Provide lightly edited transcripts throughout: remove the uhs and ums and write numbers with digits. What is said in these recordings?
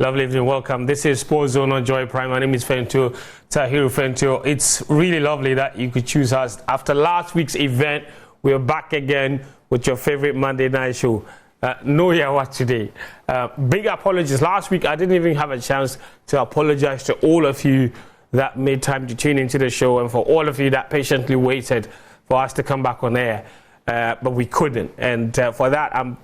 Lovely evening, welcome. This is SportsZone on Joy Prime. My name is Fentio, Tahiru Fentio. It's really lovely that you could choose us. After last week's event, we are back again with your favorite Monday night show. No Yawa today. Big apologies. Last week, I didn't even have a chance to apologize to all of you that made time to tune into the show and for all of you that patiently waited for us to come back on air. But we couldn't. And for that, I'm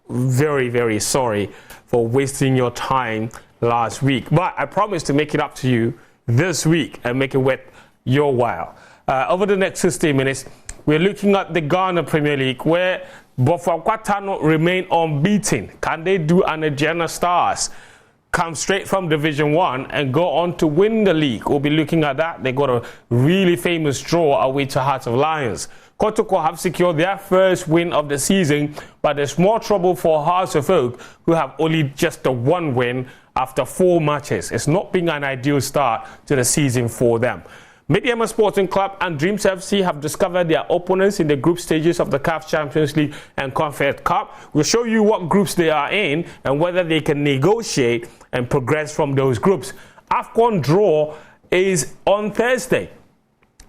very, very sorry for wasting your time last week. But I promise to make it up to you this week and make it worth your while. Over the next 16 minutes, we're looking at the Ghana Premier League where Bofokwatano remain unbeaten. Can they do an Agena Stars come straight from Division 1 and go on to win the league? We'll be looking at that. They got a really famous draw away to Hearts of Lions. Kotoko have secured their first win of the season, but there's more trouble for Hearts of Oak, who have only just the one win after 4 matches. It's not been an ideal start to the season for them. Mediama Sporting Club and Dreams FC have discovered their opponents in the group stages of the CAF Champions League and Confed Cup. We'll show you what groups they are in and whether they can negotiate and progress from those groups. Afcon draw is on Thursday.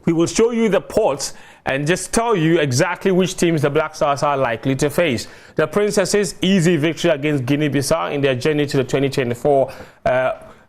We will show you the pots and just tell you exactly which teams the Black Stars are likely to face. The Princesses' easy victory against Guinea-Bissau in their journey to the 2024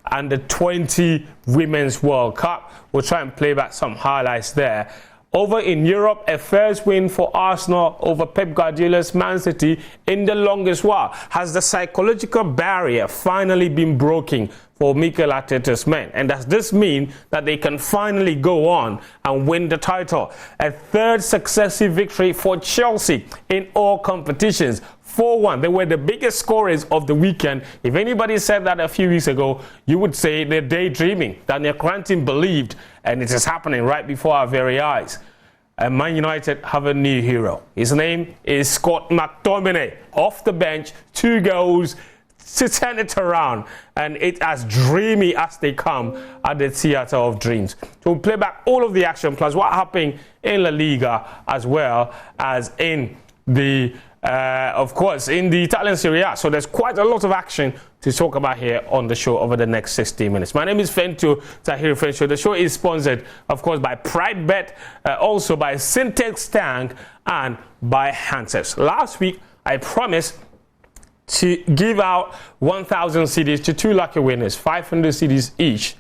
Under 20 Women's World Cup. We'll try and play back some highlights there. Over in Europe, a first win for Arsenal over Pep Guardiola's Man City in the longest while. Has the psychological barrier finally been broken for Mikel Arteta's men? And does this mean that they can finally go on and win the title? A third successive victory for Chelsea in all competitions. 4-1. They were the biggest scorers of the weekend. If anybody said that a few weeks ago, you would say they're daydreaming. Daniel Cranton believed, and it is happening right before our very eyes. And Man United have a new hero. His name is Scott McTominay. Off the bench, 2 goals to turn it around. And it's as dreamy as they come at the Theatre of Dreams. So we'll play back all of the action, plus what happened in La Liga as well as in the of course, in the Italian Serie A. So there's quite a lot of action to talk about here on the show over the next 60 minutes. My name is Fentio, Tahiru Fentio. The show is sponsored, of course, by Pride Bet, also by Syntex Tank, and by Handsets. Last week, I promised to give out 1,000 CDs to 2 lucky winners, 500 CDs each.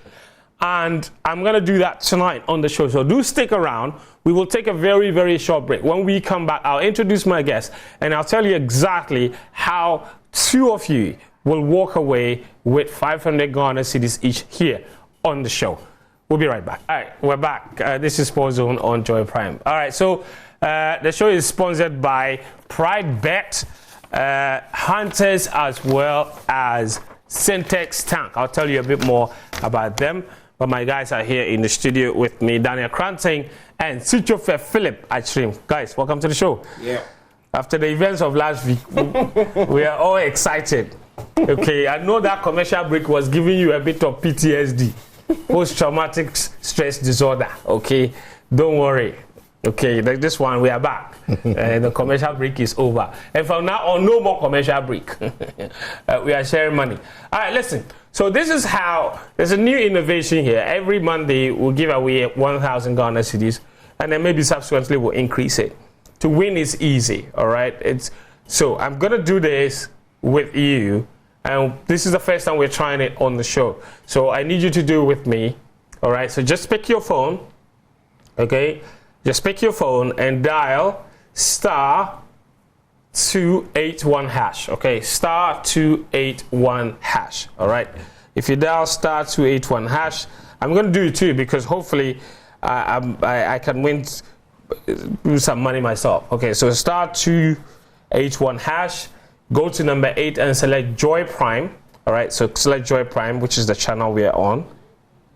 And I'm going to do that tonight on the show. So do stick around. We will take a very, very short break. When we come back, I'll introduce my guest and I'll tell you exactly how 2 of you will walk away with 500 Ghana cedis each here on the show. We'll be right back. All right, we're back. This is SportsZone on Joy Prime. All right, so the show is sponsored by Pride Bet, Hunters, as well as Syntex Tank. I'll tell you a bit more about them. But my guys are here in the studio with me, Daniel Cranton and Sichofe Philip Achrim. Guys, welcome to the show. Yeah. After the events of last week, we are all excited. Okay, I know that commercial break was giving you a bit of PTSD, post-traumatic stress disorder. Okay, don't worry. Okay, like this one, we are back. The commercial break is over. And from now on, no more commercial break. We are sharing money. All right, listen. So this is how, there's a new innovation here. Every Monday, we'll give away 1,000 Ghana cedis, and then maybe subsequently we'll increase it. To win is easy, all right? So I'm going to do this with you, and this is the first time we're trying it on the show. So I need you to do it with me, all right? So just pick your phone, okay? Just pick your phone and dial *281#, okay? *281#, all right? If you dial *281#, I'm going to do it too because hopefully I can win some money myself. Okay, so *281#, go to number 8 and select Joy Prime, all right? So select Joy Prime, which is the channel we are on,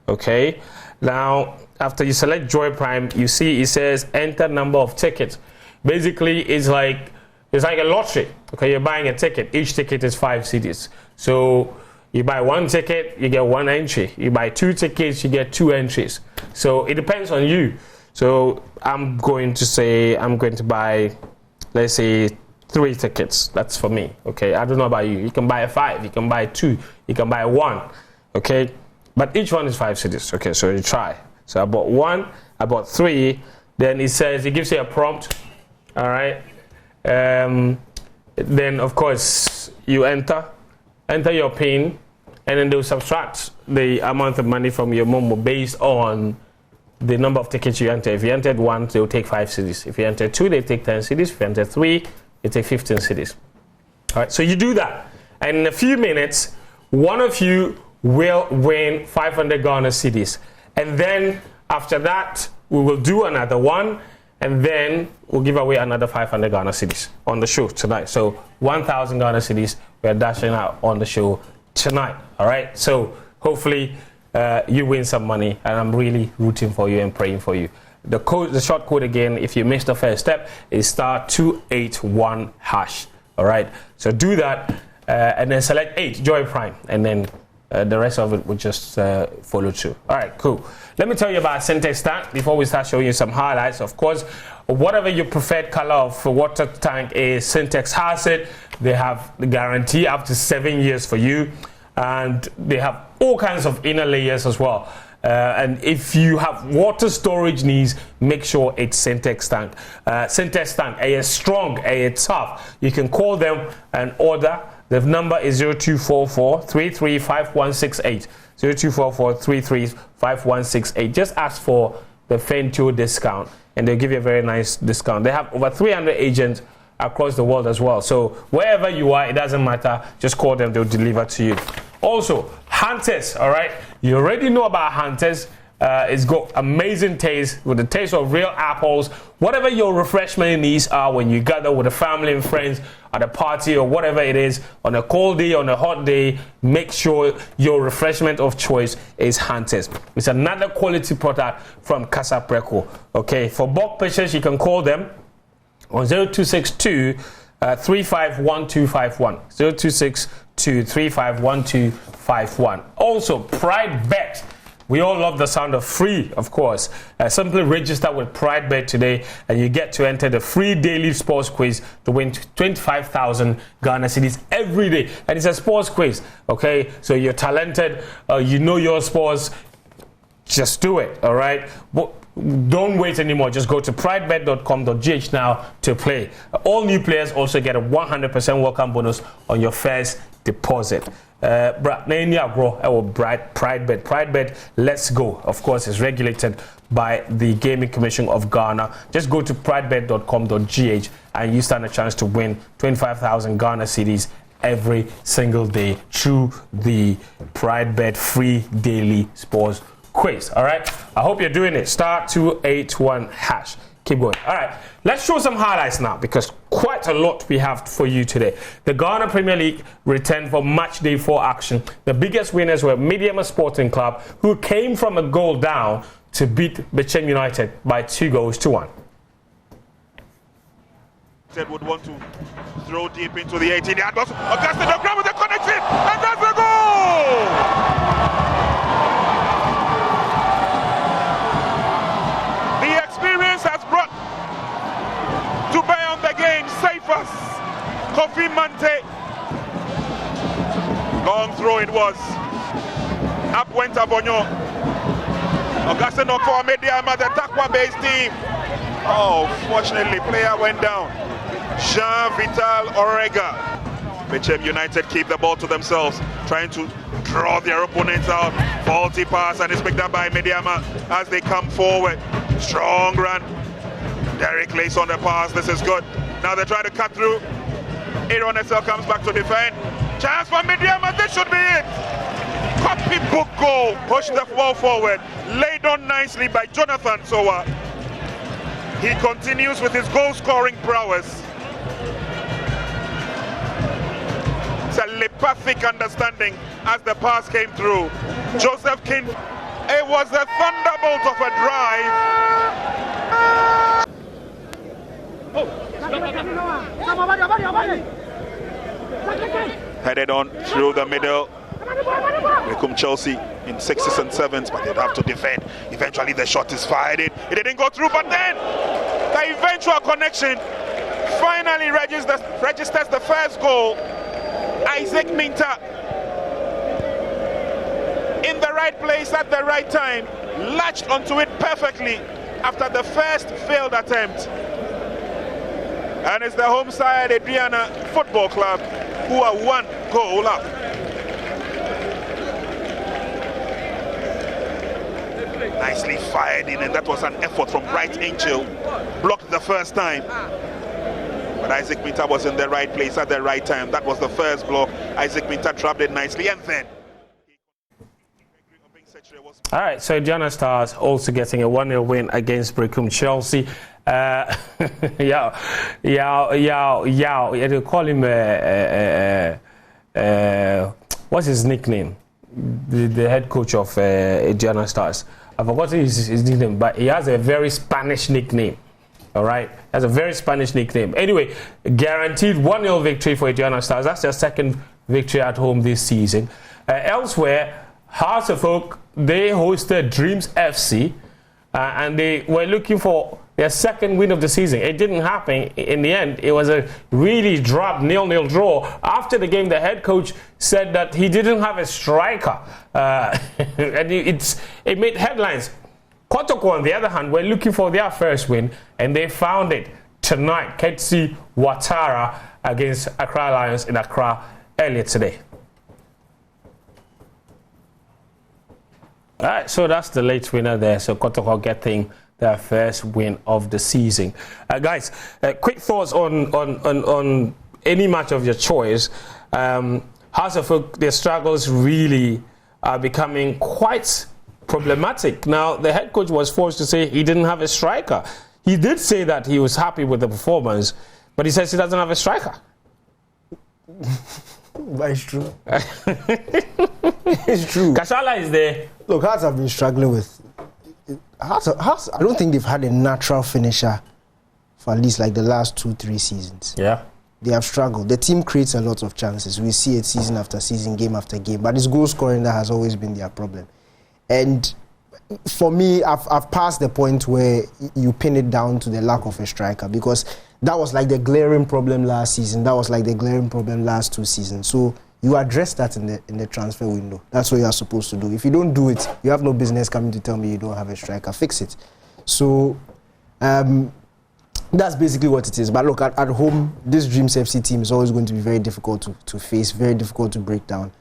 okay? Now, after you select Joy Prime, you see it says enter number of tickets. Basically, it's like a lottery. Okay, you're buying a ticket. Each ticket is 5 CDs. So you buy 1 ticket, you get 1 entry. You buy 2 tickets, you get 2 entries. So it depends on you. So I'm going to buy, let's say, 3 tickets. That's for me. Okay, I don't know about you. You can buy 5, you can buy 2, you can buy one, okay? But each one is 5 cedis, okay? So you try. So I bought 1, I bought 3. Then it gives you a prompt, all right? Then of course you enter your PIN, and then they'll subtract the amount of money from your Momo based on the number of tickets you enter. If you entered 1, they'll take 5 cedis. If you enter 2, they take 10 cedis. If you enter 3, they take 15 cedis. All right, so you do that, and in a few minutes, one of you will win 500 Ghana cedis, and then after that, we will do another one, and then we'll give away another 500 Ghana cedis on the show tonight. So 1,000 Ghana cedis we are dashing out on the show tonight. All right, so hopefully you win some money, and I'm really rooting for you and praying for you. The short code again, if you missed the first step, is *281#. All right, so do that, and then select 8 Joy Prime, and then the rest of it will just follow through. All right, cool. Let me tell you about Syntex Tank before we start showing you some highlights. Of course, whatever your preferred color of water tank is, Syntex has it. They have the guarantee up to 7 years for you, and they have all kinds of inner layers as well. And if you have water storage needs, make sure it's Syntex Tank. Syntex Tank, it's strong, it's tough. You can call them and order. The number is 0244 335168. 0244 335168. Just ask for the Fentio discount, and they'll give you a very nice discount. They have over 300 agents across the world as well. So wherever you are, it doesn't matter. Just call them, they'll deliver to you. Also, Hunters, all right? You already know about Hunters. It's got amazing taste, with the taste of real apples. Whatever your refreshment needs are when you gather with the family and friends at a party or whatever it is, on a cold day, on a hot day, make sure your refreshment of choice is Hunters. It's another quality product from Casa Preco. Okay, for bulk purchase, you can call them on 0262 351251. 0262 351251. Also, Pride Bet. We all love the sound of free, of course. Simply register with Pride Bet today, and you get to enter the free daily sports quiz to win 25,000 Ghana cedis every day. And it's a sports quiz, okay? So you're talented, you know your sports, just do it, all right? Don't wait anymore. Just go to pridebet.com.gh now to play. All new players also get a 100% welcome bonus on your first deposit. Pride Bet, let's go. Of course, it's regulated by the Gaming Commission of Ghana. Just go to pridebet.com.gh and you stand a chance to win 25,000 Ghana cedis every single day through the Pride Bet free daily sports quiz. All right, I hope you're doing it. *281#. Keep going. All right, let's show some highlights now, because quite a lot we have for you today. The Ghana Premier League returned for match day 4 action. The biggest winners were Mediama Sporting Club, who came from a goal down to beat Bechem United by 2-1. Would want to throw deep into the 18-yard box. Augustine Okra with the connection, and that's the goal! Has brought to bear on the game Safas Kofi Mante. Long throw it was. Up went Abonyo. Augustine Okra Mediama, the Takwa-based team. Oh, fortunately, player went down. Jean Vital Orega. Bechem United keep the ball to themselves, trying to draw their opponents out. Faulty pass, and it's picked up by Mediama as they come forward. Strong run. Derek Lace on the pass. This is good. Now they're trying to cut through. Aaron SL comes back to defend. Chance for Mediama. This should be it. Copybook goal. Push the ball forward. Laid on nicely by Jonathan Sowa. He continues with his goal-scoring prowess. It's a telepathic understanding as the pass came through. Joseph King. It was a thunderbolt of a drive. Headed on through the middle. Here come Chelsea in 6s and 7s, but they'd have to defend. Eventually the shot is fired. It didn't go through, but then the eventual connection finally registers the first goal. Isaac Minta right place at the right time, latched onto it perfectly after the first failed attempt. And it's the home side, Adriana Football Club, who are 1 goal up. Nicely fired in, and that was an effort from Bright Angel. Blocked the first time. But Isaac Minta was in the right place at the right time. That was the first block. Isaac Minta trapped it nicely, and then... All right, so Adriana Stars also getting a 1-0 win against Brecum Chelsea. They call him what's his nickname? The head coach of Adriana Stars. I forgot his nickname, but he has a very Spanish nickname. All right, has a very Spanish nickname. Anyway, guaranteed 1-0 victory for Adriana Stars. That's their second victory at home this season. Elsewhere, Hearts of Oak, they hosted Dreams FC, and they were looking for their second win of the season. It didn't happen in the end. It was a really drab 0-0 draw. After the game, the head coach said that he didn't have a striker, and it made headlines. Kotoko, on the other hand, were looking for their first win, and they found it tonight. Ketsi Ouattara against Accra Lions in Accra earlier today. All right, so that's the late winner there. So Kotoko getting their first win of the season. Guys, quick thoughts on any match of your choice. House of Oak, their struggles really are becoming quite problematic. Now, the head coach was forced to say he didn't have a striker. He did say that he was happy with the performance, but he says he doesn't have a striker. But it's true. It's true. Kashala is there. Look, Hearts have been struggling with... Hearts, I don't think they've had a natural finisher for at least like the last 2-3 seasons. Yeah. They have struggled. The team creates a lot of chances. We see it season after season, game after game. But it's goal scoring that has always been their problem. And for me, I've passed the point where you pin it down to the lack of a striker, because that was like the glaring problem last season. That was like the glaring problem last 2 seasons. So you address that in the transfer window. That's what you are supposed to do. If you don't do it, you have no business coming to tell me you don't have a striker. Fix it. So that's basically what it is. But look, at home, this Dreams FC team is always going to be very difficult to face, very difficult to break down.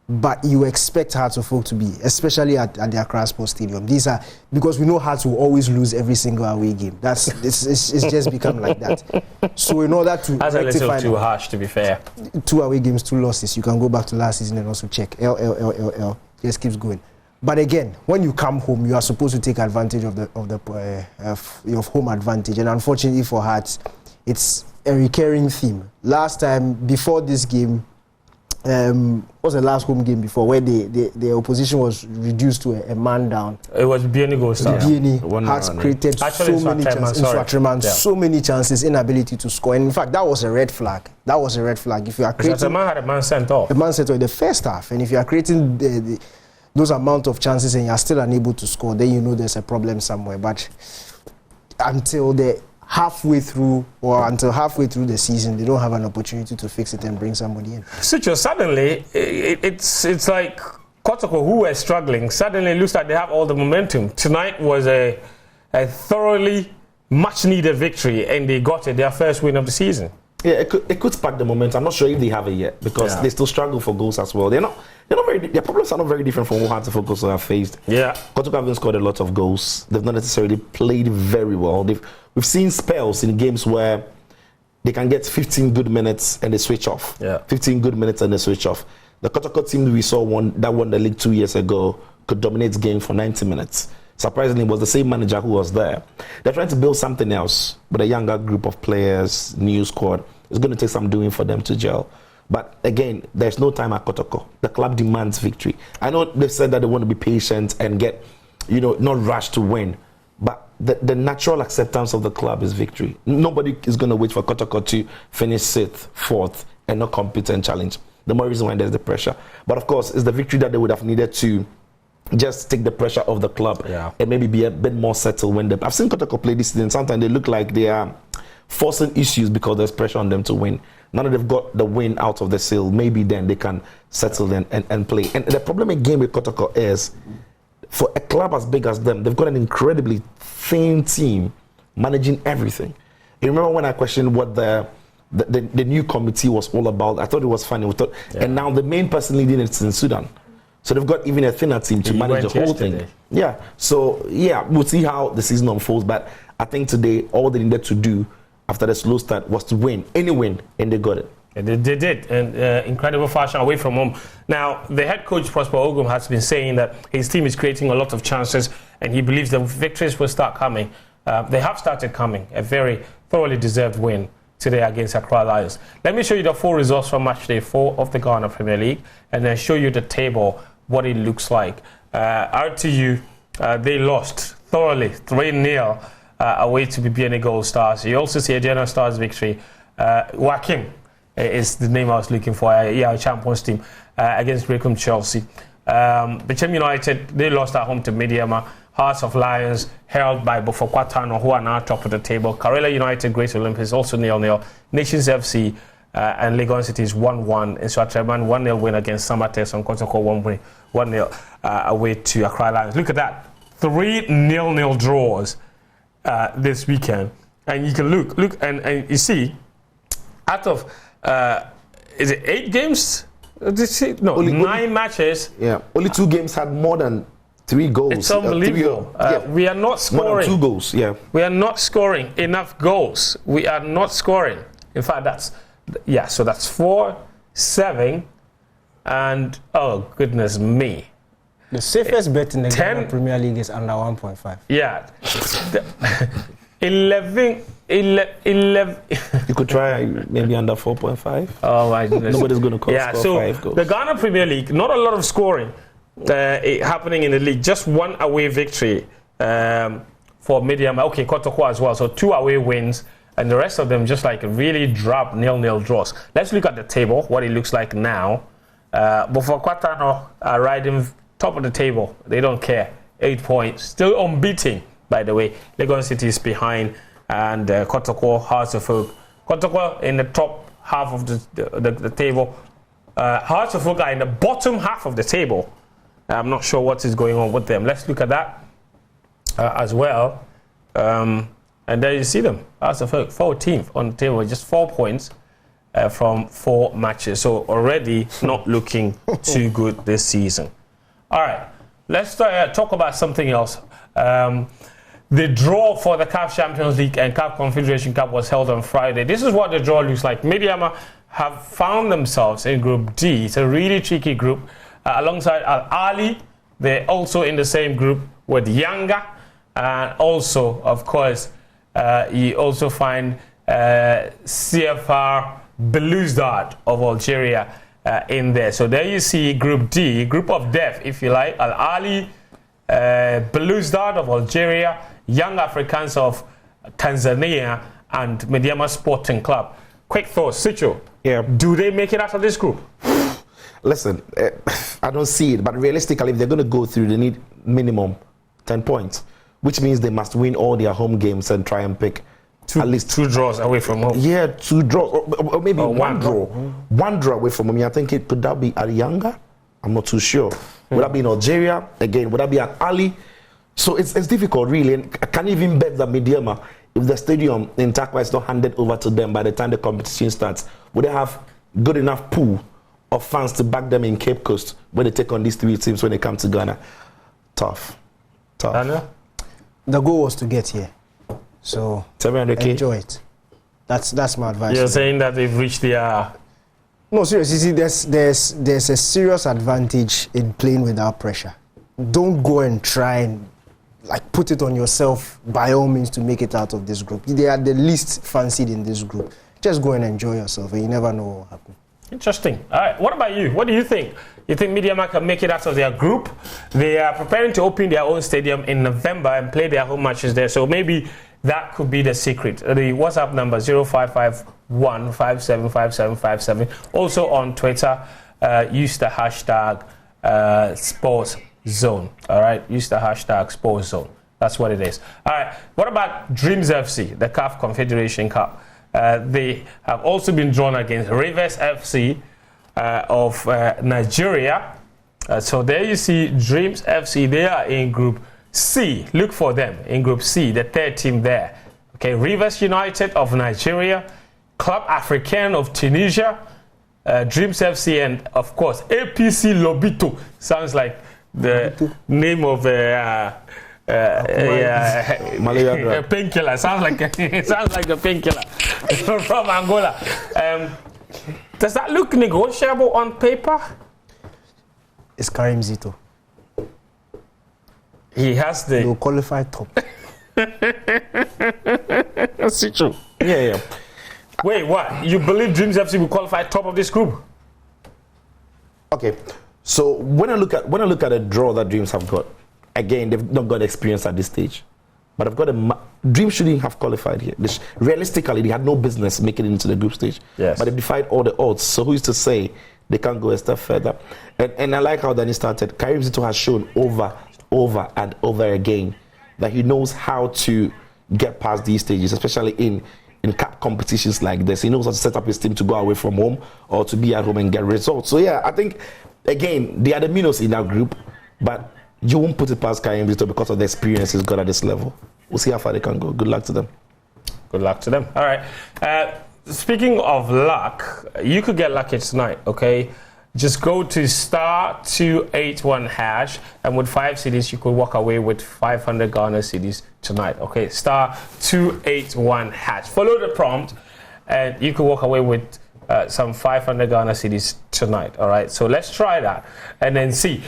But you expect Hearts of Oak to be, especially at the Accra Sports Stadium. These are, because we know Hearts will always lose every single away game. It's just become like that. So in order to that's a little too harsh, to be fair. 2 away games, 2 losses. You can go back to last season and also check. L. Just keeps going. But again, when you come home, you are supposed to take advantage of your home advantage. And unfortunately for Hearts, it's a recurring theme. Last time, before this game, what was the last home game before, where the opposition was reduced to a man down? It was Bieni goal. Bieni has created so many chances. So many chances, inability to score. And in fact, that was a red flag. That was a red flag. If you are creating, the man had a man sent off. The man sent off in the first half, and if you are creating those amount of chances and you are still unable to score, then you know there's a problem somewhere. But until halfway through the season, they don't have an opportunity to fix it and bring somebody in. So suddenly, it's like Kotoko, who were struggling, suddenly looks like they have all the momentum. Tonight was a thoroughly much-needed victory, and they got it, their first win of the season. Yeah, it could spark the momentum. I'm not sure if they have it yet, because they still struggle for goals as well. Their problems are not very different from what Hearts of Oak have faced. Yeah, Kotoko haven't scored a lot of goals. They've not necessarily played very well. We've seen spells in games where they can get 15 good minutes and they switch off. Yeah, 15 good minutes and they switch off. The Kotoko team we saw won the league 2 years ago could dominate game for 90 minutes. Surprisingly, it was the same manager who was there. They're trying to build something else, but a younger group of players, new squad. It's going to take some doing for them to gel. But again, there's no time at Kotoko. The club demands victory. I know they've said that they want to be patient and get, not rush to win. But the natural acceptance of the club is victory. Nobody is going to wait for Kotoko to finish 6th, 4th, and not compete and challenge. The more reason why there's the pressure. But of course, it's the victory that they would have needed to just take the pressure off the club and maybe be a bit more settled when I've seen Kotoko play this season. Sometimes they look like they are forcing issues because there's pressure on them to win. Now that they've got the win out of the seal, maybe then they can settle and play. And the problem again with Kotoko is, for a club as big as them, they've got an incredibly thin team managing everything. You remember when I questioned what the new committee was all about? I thought it was funny. And now the main person leading it is in Sudan. So they've got even a thinner team to manage the whole thing. Yeah. So, we'll see how the season unfolds. But I think today, all they needed to do after the slow start was to win. Any win, and they got it. And they did, in incredible fashion away from home. Now, the head coach, Prosper Ogum, has been saying that his team is creating a lot of chances, and he believes the victories will start coming. They have started coming. A very thoroughly deserved win today against Accra Lions. Let me show you the full results from match day 4 of the Ghana Premier League, and then show you the table, what it looks like. RTU, they lost thoroughly, 3-0 away to BBN Gold Stars. You also see a General Stars victory. Wakim is the name I was looking for. Our champions team against Brecum Chelsea. Bechem United, they lost at home to Mediama. Hearts of Lions held by Bofokwatano, who are now top of the table. Karela United, Great Olympics also 0-0. Nations FC and Legon City is 1-1. And Swatreman 1-0 win against Samatex on Kotoko 1-0 away to Accra Lions. Look at that. 3 0-0 draws this weekend. And you can look and you see, out of is it 8 games? No, only 9 matches. Yeah, only 2 games had more than 3 goals. It's unbelievable. We are not scoring. More than 2 goals, We are not scoring enough goals. We are not scoring. In fact, so that's 4, 7, and oh goodness me. The safest bet in the Ghana Premier League is under 1.5. Yeah. 11. You could try maybe under 4.5. Oh my goodness. Nobody's going to score 5 goals. The Ghana Premier League, not a lot of scoring happening in the league. Just 1 away victory for Medium. Okay, Kotoko as well. So 2 away wins. And the rest of them just like really drab 0-0 draws. Let's look at the table, what it looks like now. Bofokwatano are riding top of the table. They don't care. 8 points. Still unbeaten, by the way. Legon City is behind. And Kotoko, Hearts of Oak. Kotoko in the top half of the table. Hearts of Oak are in the bottom half of the table. I'm not sure what is going on with them. Let's look at that as well. And there you see them. Hearts of Oak, 14th on the table, just 4 points from 4 matches. So already not looking too good this season. All right, let's talk about something else. The draw for the CAF Champions League and CAF Confederation Cup was held on Friday. This is what the draw looks like. Mediama have found themselves in Group D. It's a really tricky group. Alongside Al Ali, they're also in the same group with Yanga. And also, of course, you also find CFR Belouizdad of Algeria in there. So there you see Group D, Group of Death, if you like. Al Ali, Belouizdad of Algeria, Young Africans of Tanzania, and Mediama Sporting Club. Quick thoughts, Sicho. Yeah. Do they make it out of this group? Listen, I don't see it, but realistically, if they're going to go through, they need minimum 10 points, which means they must win all their home games and try and pick at least 2 draws away from home. Yeah, 2 draws, or maybe one draw. 1 draw away from home. I think could that be Arianga? I'm not too sure. Would that be in Algeria? Again, would that be at Ali? So it's difficult, really. And I can't even bet that Mediama, if the stadium in Takwa is not handed over to them by the time the competition starts, would they have good enough pool of fans to back them in Cape Coast when they take on these 3 teams when they come to Ghana? Tough. Daniel? The goal was to get here. So 700K. Enjoy it. That's my advice. You're saying that they've reached their... No, seriously, you see, there's a serious advantage in playing without pressure. Don't go and try and put it on yourself by all means to make it out of this group. They are the least fancied in this group. Just go and enjoy yourself, and you never know what will happen. Interesting. All right, what about you? What do you think? You think Mediama can make it out of their group? They are preparing to open their own stadium in November and play their home matches there. So maybe that could be the secret. The WhatsApp number 0551 575757. Also on Twitter, use the hashtag SportsZone. All right, use the hashtag SportsZone. That's what it is. All right, what about Dreams FC, the CAF Confederation Cup? They have also been drawn against Rivers FC of Nigeria. So there you see Dreams FC. They are in Group C. Look for them in Group C, the third team there. Okay, Rivers United of Nigeria, Club Africain of Tunisia, Dreams FC, and of course APC Lobito. Sounds like the name of a painkiller. Sounds like a painkiller from Angola. Does that look negotiable on paper? It's Karim Zito. He has the... He'll qualify top. That's true. Yeah. Wait, what? You believe Dreams FC will qualify top of this group? Okay. So when I look at the draw that Dreams have got, again, they've not got experience at this stage. But I've got Dreams shouldn't have qualified here. Realistically, they had no business making it into the group stage. Yes. But they defied all the odds. So who's to say they can't go a step further? And I like how Danny started. Karim Zito has shown over and over again that he knows how to get past these stages, especially in cup competitions like this. He knows how to set up his team to go away from home or to be at home and get results. So yeah, I think, again, they are the minnows in that group, but you won't put it past Karim Zito because of the experience he's got at this level. We'll see how far they can go. Good luck to them. Good luck to them. All right. Speaking of luck, you could get lucky tonight, okay? Just go to *281#, and with 5 cedis, you could walk away with 500 Ghana cedis tonight, okay? *281#. Follow the prompt, and you could walk away with some 500 Ghana cedis tonight, all right? So let's try that and then see.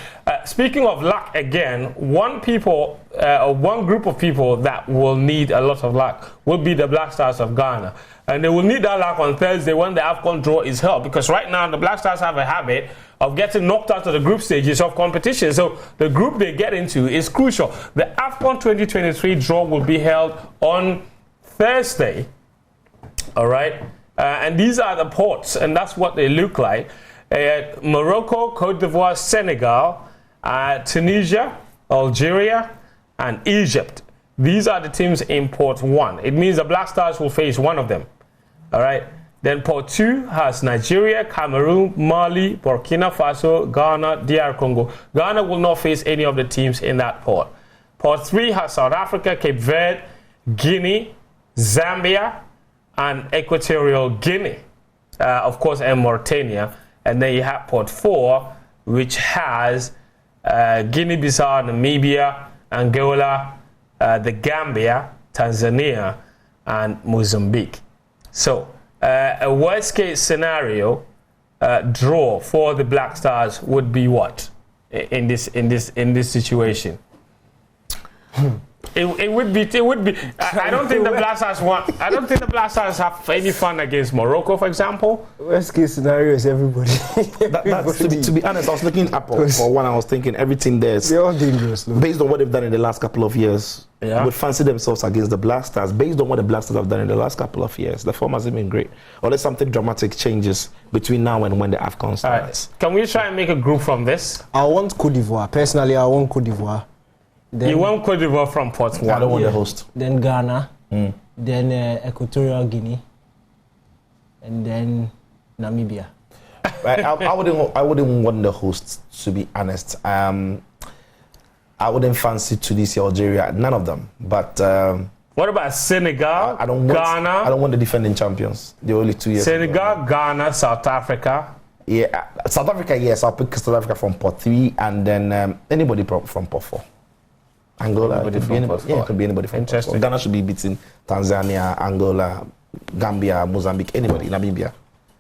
Speaking of luck again, one group of people that will need a lot of luck will be the Black Stars of Ghana. And they will need that luck on Thursday when the Afcon draw is held, because right now the Black Stars have a habit of getting knocked out of the group stages of competition. So the group they get into is crucial. The Afcon 2023 draw will be held on Thursday, all right? And these are the ports, and that's what they look like. Morocco, Cote d'Ivoire, Senegal, Tunisia, Algeria, and Egypt. These are the teams in Port 1. It means the Black Stars will face one of them. All right. Then Port 2 has Nigeria, Cameroon, Mali, Burkina Faso, Ghana, DR Congo. Ghana will not face any of the teams in that port. Port 3 has South Africa, Cape Verde, Guinea, Zambia, and Equatorial Guinea. Of course, and Mauritania. And then you have Port 4, which has Guinea-Bissau, Namibia, Angola, the Gambia, Tanzania, and Mozambique. So, a worst-case scenario draw for the Black Stars would be what in this situation? It would be. I don't think the Black Stars want. I don't think the Black Stars have any fun against Morocco, for example. Worst case scenario is everybody. To be honest, I was looking up for one. I was thinking everything there's. They're all dangerous. Look. Based on what they've done in the last couple of years, would fancy themselves against the Black Stars. Based on what the Black Stars have done in the last couple of years, the form hasn't been great. Unless something dramatic changes between now and when the Afcon starts. Right. Can we try and make a group from this? I want Cote d'Ivoire. Personally, I want Cote d'Ivoire. Then, you want Cote d'Ivoire from Port 1? I don't want the host. Then Ghana. Then Equatorial Guinea. And then Namibia. Right, I wouldn't want the host, to be honest. I wouldn't fancy Tunisia, Algeria, none of them. But what about Senegal, Ghana? I don't want the defending champions. The only 2 years. Senegal, Ghana, South Africa. Yeah, South Africa. Yes, I'll pick South Africa from Port 3, and then anybody from Port 4. Angola, it could be anybody from Port 4. Ghana should be beating Tanzania, Angola, Gambia, Mozambique, anybody, Namibia.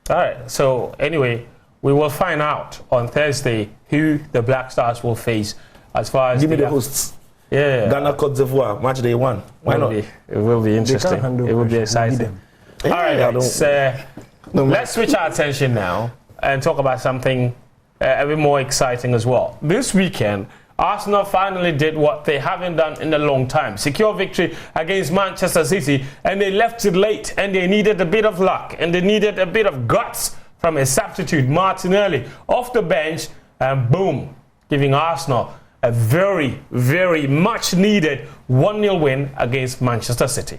All right. So anyway, we will find out on Thursday who the Black Stars will face. As far as give me the hosts. Yeah. Ghana, Cote d'Ivoire, match day 1. Why not? It will be interesting. It will be exciting. All right, let's switch our attention now and talk about something a bit more exciting as well. This weekend, Arsenal finally did what they haven't done in a long time. Secure victory against Manchester City, and they left it late, and they needed a bit of luck, and they needed a bit of guts from a substitute, Martinelli, off the bench, and boom, giving Arsenal a very, very much needed 1-0 win against Manchester City.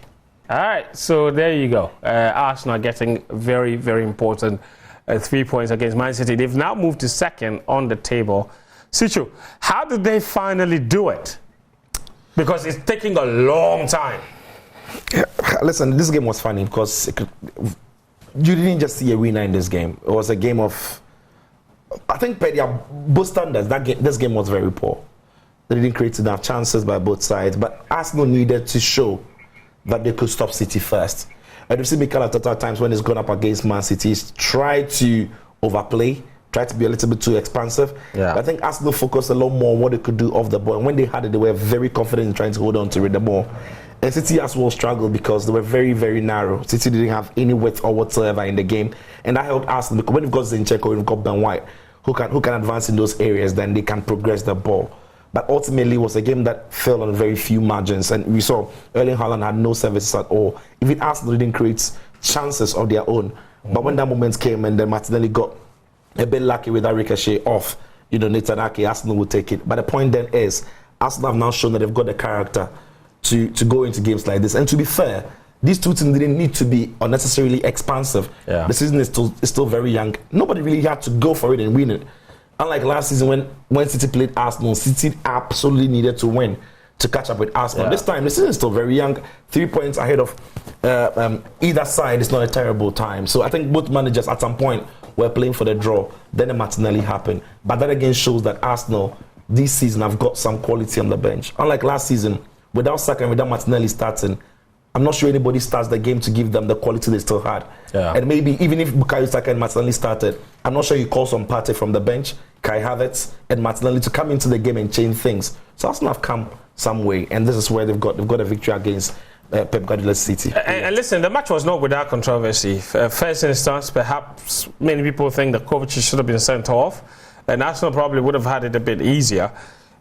All right, so there you go. Arsenal getting very, very important 3 points against Man City. They've now moved to second on the table. Sichu, how did they finally do it? Because it's taking a long time. Listen, this game was funny because you didn't just see a winner in this game. It was a game of, I think, by their both standards, this game was very poor. They didn't create enough chances by both sides, but Arsenal needed to show that they could stop City first. And you've seen Mikel Arteta at times when he's gone up against Man City, he's tried to overplay, tried to be a little bit too expansive. Yeah. I think Arsenal focused a lot more on what they could do off the ball. And when they had it, they were very confident in trying to hold on to the ball. And City as well struggled because they were very, very narrow. City didn't have any width or whatsoever in the game. And that helped Arsenal because when you've got Zinchenko, you've got Ben White, who can advance in those areas, then they can progress the ball. But ultimately, it was a game that fell on very few margins. And we saw Erling Haaland had no services at all. Even Arsenal didn't create chances of their own. But when that moment came and then Martinelli got a bit lucky with that ricochet off, Nathan Ake, Arsenal would take it. But the point then is, Arsenal have now shown that they've got the character to go into games like this. And to be fair, these two teams didn't need to be unnecessarily expansive. Yeah. The season is still very young. Nobody really had to go for it and win it. Unlike last season when City played Arsenal, City absolutely needed to win to catch up with Arsenal. Yeah. This time, the season is still very young. 3 points ahead of either side is not a terrible time. So I think both managers at some point were playing for the draw. Then the Martinelli happened. But that again shows that Arsenal this season have got some quality on the bench. Unlike last season, without Saka and without Martinelli starting, I'm not sure anybody starts the game to give them the quality they still had. Yeah. And maybe even if Bukayo Saka and Martinelli started, I'm not sure you call some Partey from the bench, Kai Havertz and Martinelli to come into the game and change things. So Arsenal have come some way, and this is where they've got a victory against Pep Guardiola's City. And listen, the match was not without controversy. First instance, perhaps many people think that Kovacic should have been sent off, and Arsenal probably would have had it a bit easier.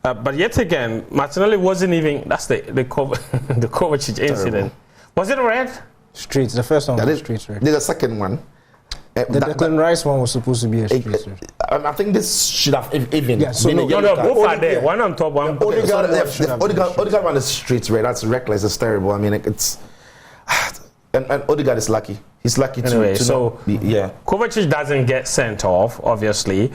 But yet again, Martinelli wasn't even. That's the Kovacic incident. Was it a red? Straight. The first one was straight red. There's a second one. The Declan Rice one was supposed to be a straight red. I think this should have even. Yeah, so no, both are there. One on top, one. Odegaard one is straight red. That's reckless. It's terrible. I mean, it's. And Odegaard is lucky. He's lucky anyway, to so not be, yeah. Kovacic doesn't get sent off, obviously.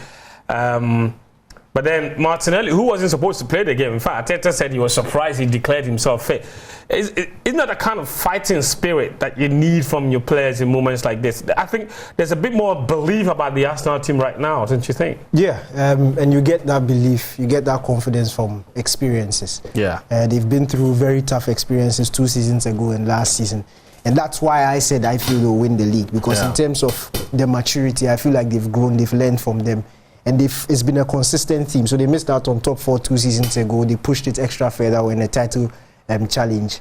But then Martinelli, who wasn't supposed to play the game, in fact, Arteta said he was surprised he declared himself fit. Isn't that the kind of fighting spirit that you need from your players in moments like this? I think there's a bit more belief about the Arsenal team right now, don't you think? Yeah, and you get that belief, you get that confidence from experiences. Yeah. They've been through very tough experiences 2 seasons ago and last season. And that's why I said I feel they'll win the league, because in terms of their maturity, I feel like they've grown, they've learned from them. And it's been a consistent theme. So they missed out on top 4 2 seasons ago. They pushed it extra further when a title challenge.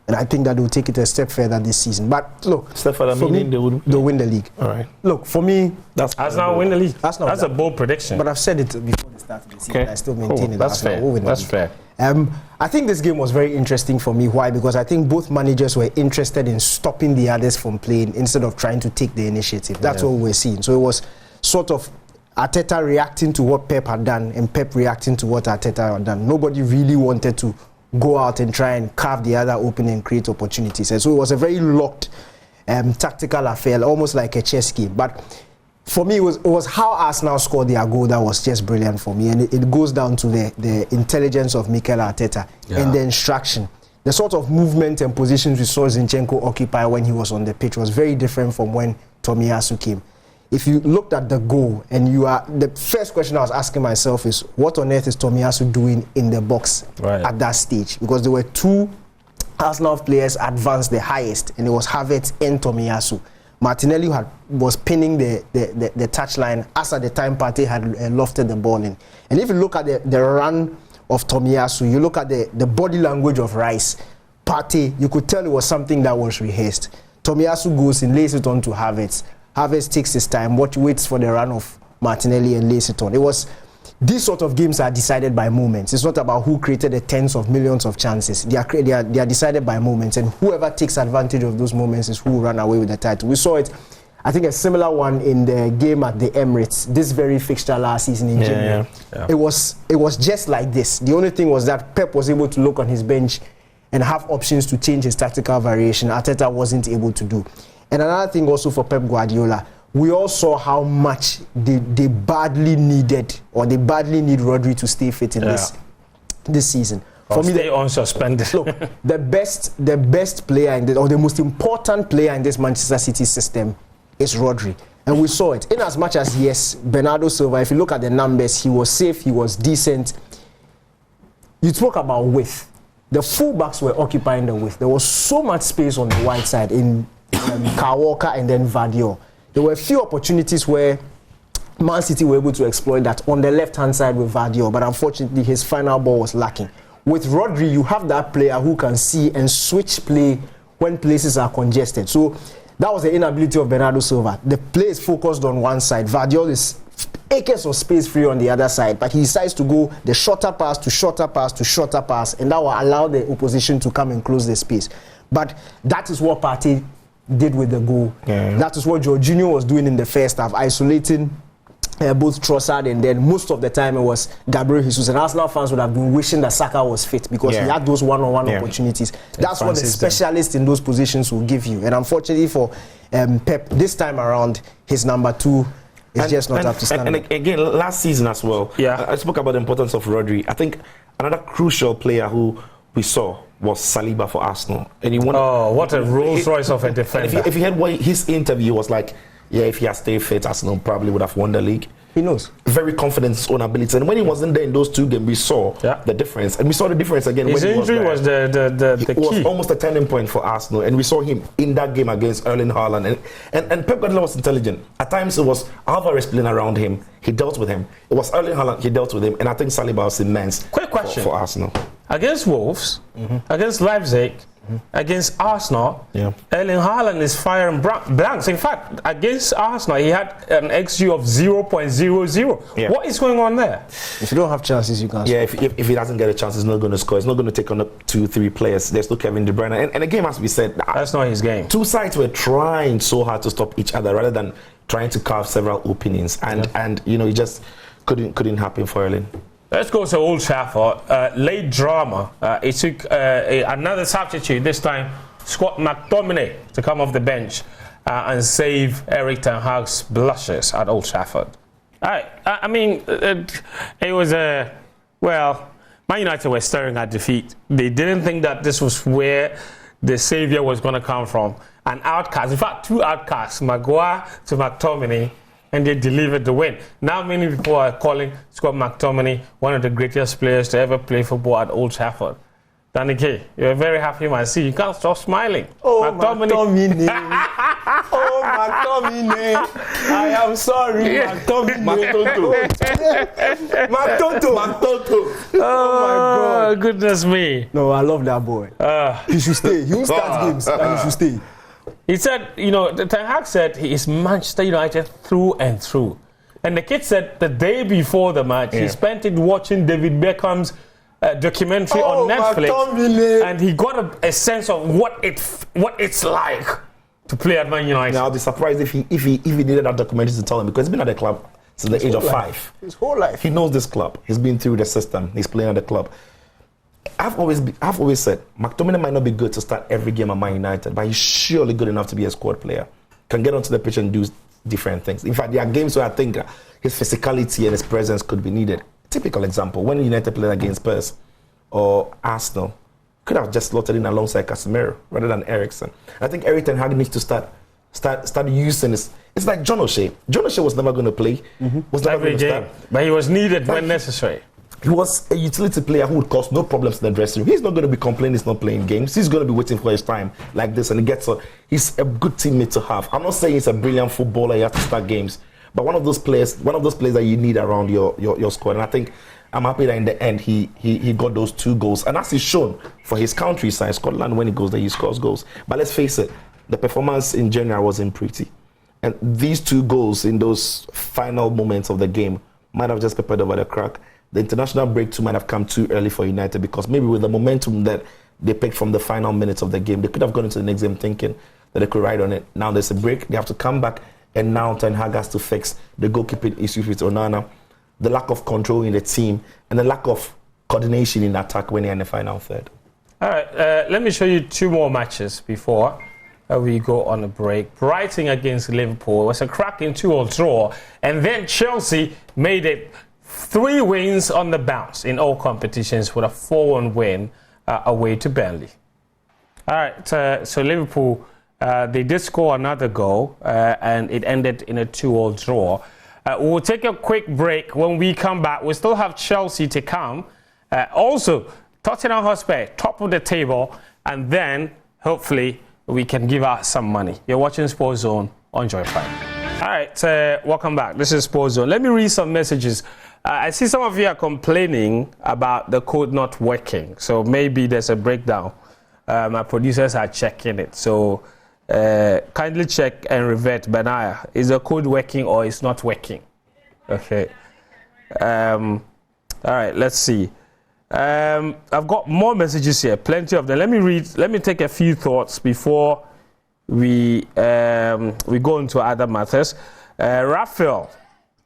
And I think that they'll take it a step further this season. But look, step further meaning they'll win the league. All right. Look, for me, that's Arsenal win the league. That's a bold prediction. But I've said it before the start of the season. Okay. I still maintain it. That's fair. That's fair. I think this game was very interesting for me. Why? Because I think both managers were interested in stopping the others from playing instead of trying to take the initiative. That's what we're seeing. So it was sort of Arteta reacting to what Pep had done and Pep reacting to what Arteta had done. Nobody really wanted to go out and try and carve the other open and create opportunities. And so it was a very locked tactical affair, almost like a chess game. But for me, it was how Arsenal scored their goal that was just brilliant for me. And it goes down to the intelligence of Mikel Arteta and the instruction. The sort of movement and positions we saw Zinchenko occupy when he was on the pitch was very different from when Tomiyasu came. If you looked at the goal and the first question I was asking myself is, what on earth is Tomiyasu doing in the box at that stage? Because there were 2 Arsenal players advanced the highest, and it was Havertz and Tomiyasu. Martinelli was pinning the touchline as at the time Partey had lofted the ball in. And if you look at the run of Tomiyasu, you look at the body language of Rice, Partey, you could tell it was something that was rehearsed. Tomiyasu goes and lays it on to Havertz. Havertz takes his time, waits for the run of Martinelli and lays it on. These sort of games are decided by moments. It's not about who created the tens of millions of chances. They are decided by moments, and whoever takes advantage of those moments is who will run away with the title. We saw it I think a similar one in the game at the Emirates, this very fixture last season in January. Yeah. It was just like this. The only thing was that Pep was able to look on his bench and have options to change his tactical variation. Arteta wasn't able to do. And another thing also for Pep Guardiola, we all saw how much they badly needed, or they badly need Rodri to stay fit in this season. For me, stay unsuspended. Look, the best player in or the most important player in this Manchester City system is Rodri. And we saw it. In as much as, yes, Bernardo Silva, if you look at the numbers, he was safe, he was decent. You talk about width. The fullbacks were occupying the width. There was so much space on the wide side in Kyle Walker and then Vardiol. There were a few opportunities where Man City were able to exploit that on the left-hand side with Vardiol, but unfortunately his final ball was lacking. With Rodri, you have that player who can see and switch play when places are congested. So that was the inability of Bernardo Silva. The play is focused on one side. Vardiol is acres of space free on the other side, but he decides to go the shorter pass to shorter pass to shorter pass, and that will allow the opposition to come and close the space. But that is what Partey did with the goal. Yeah. That is what Jorginho was doing in the first half, isolating both Trossard, and then most of the time it was Gabriel Jesus. And Arsenal fans would have been wishing that Saka was fit because he had those one-on-one opportunities. That's what the specialists in those positions will give you. And unfortunately for Pep, this time around, his number 2 is just not up to standard. And again, last season as well, I spoke about the importance of Rodri. I think another crucial player who we saw was Saliba for Arsenal. And he won. Oh, what a Rolls Royce of a defender. If you had his interview was like, yeah, if he had stayed fit, Arsenal probably would have won the league. He knows. Very confident in his own ability. And when he wasn't there in those 2 games, we saw the difference. And we saw the difference again his when he injury was the key. It was almost a turning point for Arsenal. And we saw him in that game against Erling Haaland. And Pep Guardiola was intelligent. At times it was Alvarez playing around him. He dealt with him. It was Erling Haaland, he dealt with him. And I think Saliba was immense. Quick question for Arsenal. Against Wolves, against Leipzig, against Arsenal, Erling Haaland is firing blanks. In fact, against Arsenal, he had an XG of 0.00. Yeah. What is going on there? If you don't have chances, you can't. Yeah, if he doesn't get a chance, he's not going to score. He's not going to take on 2-3 players. There's no Kevin De Bruyne. And again, as we said, that's not his game. 2 sides were trying so hard to stop each other rather than trying to carve several openings. And you know, it just couldn't happen for Erling. Let's go to Old Trafford. Late drama. It took another substitute, this time Scott McTominay, to come off the bench and save Erik ten Hag's blushes at Old Trafford. I mean, it was well, Man United were staring at defeat. They didn't think that this was where the saviour was going to come from. An outcast, in fact, 2 outcasts, Maguire to McTominay, and they delivered the win. Now many people are calling Scott McTominay one of the greatest players to ever play football at Old Trafford. Danny K, you're a very happy man. See, you can't stop smiling. Oh, McTominay. Oh, McTominay. I am sorry, McTominay. McTominay. Oh, my God. Goodness me. No, I love that boy. He should stay. He will start games, and he should stay. He said, you know, Ten Hag said he is Manchester United through and through. And the kid said the day before the match, he spent it watching David Beckham's documentary on Netflix. And he got a sense of what it's like to play at Man United. Now, I'll be surprised if he needed that documentary to tell him, because he's been at the club since the age of 5. His whole life. He knows this club. He's been through the system. He's playing at the club. I've always said McTominay might not be good to start every game at Man United, but he's surely good enough to be a squad player. Can get onto the pitch and do different things. In fact, there are games where I think his physicality and his presence could be needed. Typical example, when United played against Spurs or Arsenal, could have just slotted in alongside Casemiro rather than Eriksen. I think Erik ten Hag needs to start using this. It's like John O'Shea. John O'Shea was never going to play. Was never going to start. But he was needed when necessary. He was a utility player who would cause no problems in the dressing room. He's not going to be complaining he's not playing games. He's going to be waiting for his time like this, and he's a good teammate to have. I'm not saying he's a brilliant footballer, he has to start games, but one of those players that you need around your squad. And I think I'm happy that in the end he got those 2 goals. And as he's shown for his country side, Scotland, when he goes there, he scores goals. But let's face it, the performance in general wasn't pretty. And these 2 goals in those final moments of the game might have just peppered over the crack. The international break too might have come too early for United, because maybe with the momentum that they picked from the final minutes of the game, they could have gone into the next game thinking that they could ride on it. Now there's a break, they have to come back and now Ten Hag has to fix the goalkeeping issues with Onana, the lack of control in the team, and the lack of coordination in attack when they're in the final third. All right, let me show you 2 more matches before we go on a break. Brighton against Liverpool was a cracking 2-2 draw, and then Chelsea made it 3 wins on the bounce in all competitions with a 4-1 win away to Burnley. All right, so Liverpool, they did score another goal, and it ended in a 2-2 draw. We'll take a quick break. When we come back, we still have Chelsea to come. Also, Tottenham Hotspur, top of the table, and then hopefully we can give out some money. You're watching SportsZone on Joy Prime. All right, welcome back. This is SportsZone. Let me read some messages. I see some of you are complaining about the code not working, so maybe there's a breakdown. My producers are checking it, so kindly check and revert. Benaya, is the code working or it's not working? Okay. All right, let's see. I've got more messages here, plenty of them. Let me read. Let me take a few thoughts before we go into other matters. Raphael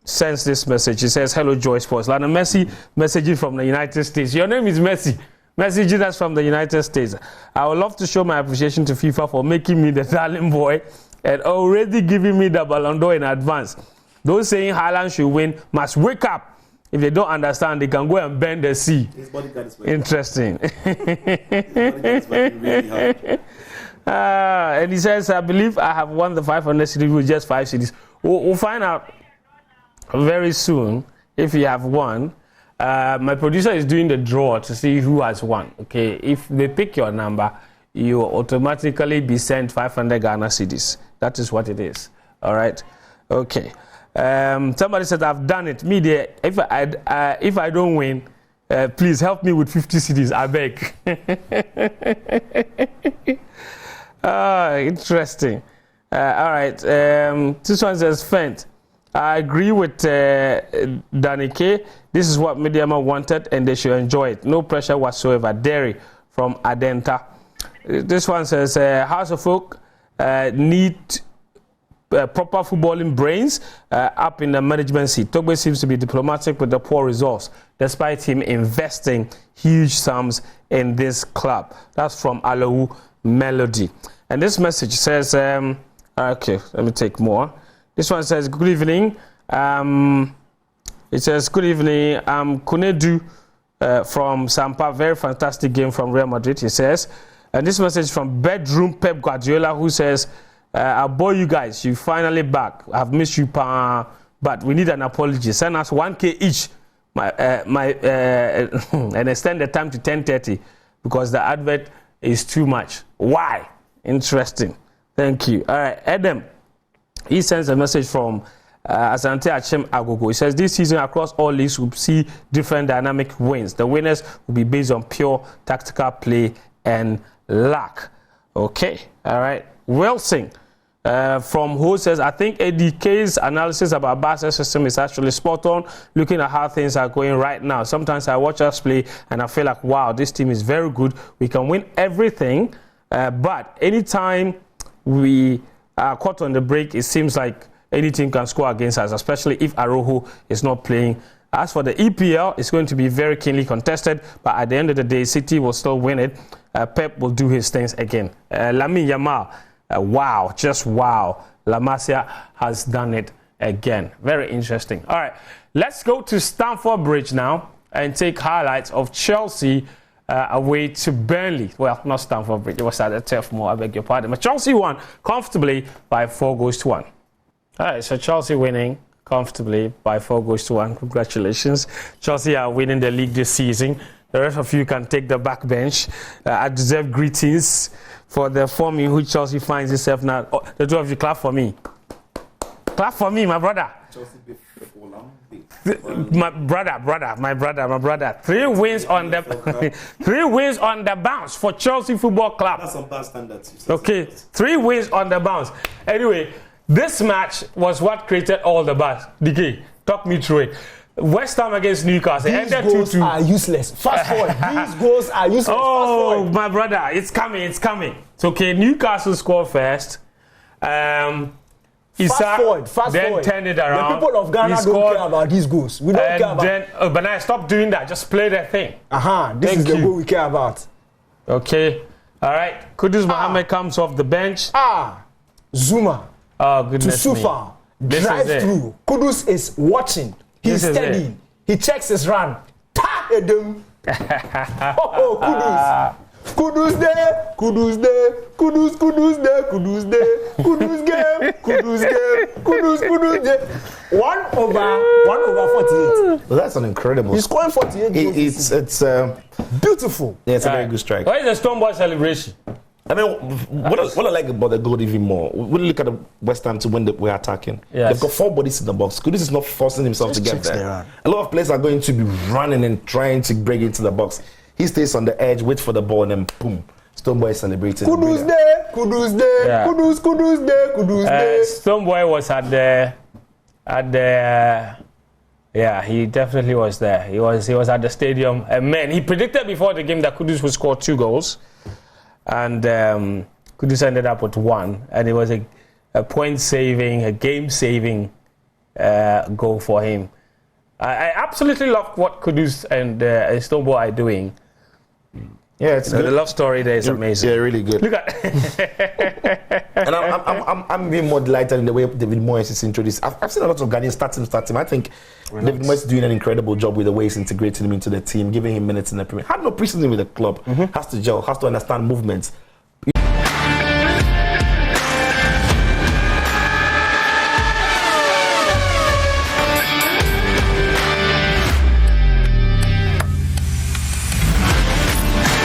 sends this message. He says, "Hello, Joy Sports. Lana Messi messaging from the United States. Your name is Messi. Messaging us from the United States. I would love to show my appreciation to FIFA for making me the darling boy and already giving me the Ballon d'Or in advance. Those saying Haaland should win must wake up. If they don't understand, they can go and bend the sea." His bodyguard is interesting. His bodyguard is working really hard. And he says, "I believe I have won the 500 cities with just 5 cities." We'll find out very soon if you have won. My producer is doing the draw to see who has won. Okay, if they pick your number, you will automatically be sent 500 Ghana cedis. That is what it is. All right. Okay. Somebody said, "I've done it. Me there. If I don't win, please help me with 50 cedis. I beg." Interesting. All right. This one says, "Fent. I agree with Danny K. This is what Mediama wanted, and they should enjoy it. No pressure whatsoever." Derry from Adenta. This one says, "House of Folk need proper footballing brains up in the management seat. Togbe seems to be diplomatic with the poor results, despite him investing huge sums in this club." That's from Alawu Melody. And this message says, okay, let me take more. This one says, "Good evening." It says, "Good evening. Kunedu from Sampa. Very fantastic game from Real Madrid," he says. And this message from Bedroom Pep Guardiola, who says, "I'll bore you guys. You finally back. I've missed you, but we need an apology. Send us 1K each and extend the time to 10:30 because the advert is too much." Why? Interesting. Thank you. All right, Adam. He sends a message from Asante Achem Agogo. He says, "This season across all leagues we'll see different dynamic wins. The winners will be based on pure tactical play and luck." Okay. All right. Wilson from who says, "I think ADK's analysis about Barca's system is actually spot on, looking at how things are going right now. Sometimes I watch us play and I feel like, wow, this team is very good. We can win everything. But anytime we are caught on the break, it seems like any team can score against us, especially if Arojo is not playing. As for the EPL, it's going to be very keenly contested, but at the end of the day, City will still win it. Pep will do his things again." Lamine Yamal, wow, just wow. La Masia has done it again. Very interesting. All right, let's go to Stamford Bridge now and take highlights of Chelsea away to Burnley. Well, not Stamford Bridge. It was at the Turf Moor, I beg your pardon. But Chelsea won comfortably by 4-1. All right, so Chelsea winning comfortably by 4-1. Congratulations. Chelsea are winning the league this season. The rest of you can take the back bench. I deserve greetings for the form in which Chelsea finds itself now. Oh, the two of you, clap for me. Clap for me, my brother. Chelsea My brother. 3 wins on the 3 wins on the bounce for Chelsea Football Club. That's some bad standards. Okay, 3 wins on the bounce. Anyway, this match was what created all the buzz. DK, talk me through it. West Ham against Newcastle. These goals are useless. Fast forward. These goals are useless. Oh, my brother, it's coming. It's okay. Newcastle scored first. Fast then forward. turn it around. The people of Ghana don't care about these goals. We don't care about. Then, but now stop doing that. Just play the thing. This is the goal we care about. Okay. All right. Kudus Mohammed comes off the bench. Zuma. Oh, goodness to me. Sufa. Drive through. Kudus is watching. He's steady. He checks his run. Kudus. Kudus there. Kudus there. Kudus there. Kudus there. Kudus game. Kudus there. 1 over 48. Well, that's an incredible. He's scoring 48 goals. It's beautiful. Yeah, it's a very good strike. Where is the Stone Boy celebration? I mean, what I like about the goal even more, we look at the West Ham to when we're attacking. Yes. They've got 4 bodies in the box. Kudus is not forcing himself to get there. A lot of players are going to be running and trying to break into the box. He stays on the edge, waits for the ball, and then boom, Stone Boy celebrating. Kudus there, Kudus there, yeah. Kudus there, Kudus there. Stone Boy was at the. Yeah, he definitely was there. He was at the stadium. And man, he predicted before the game that Kudus would score 2 goals. And Kudus ended up with 1. And it was a point-saving, a game-saving goal for him. I absolutely love what Kudus and Stoneball are doing. Yeah, it's good. The love story there is amazing. Yeah, really good. Look at and I'm being more delighted in the way David Moyes is introduced. I've seen a lot of Ghanaians start him. I think David Moyes is doing an incredible job with the way he's integrating him into the team, giving him minutes in the Premier. Had no precedent with the club. Has to gel, has to understand movements,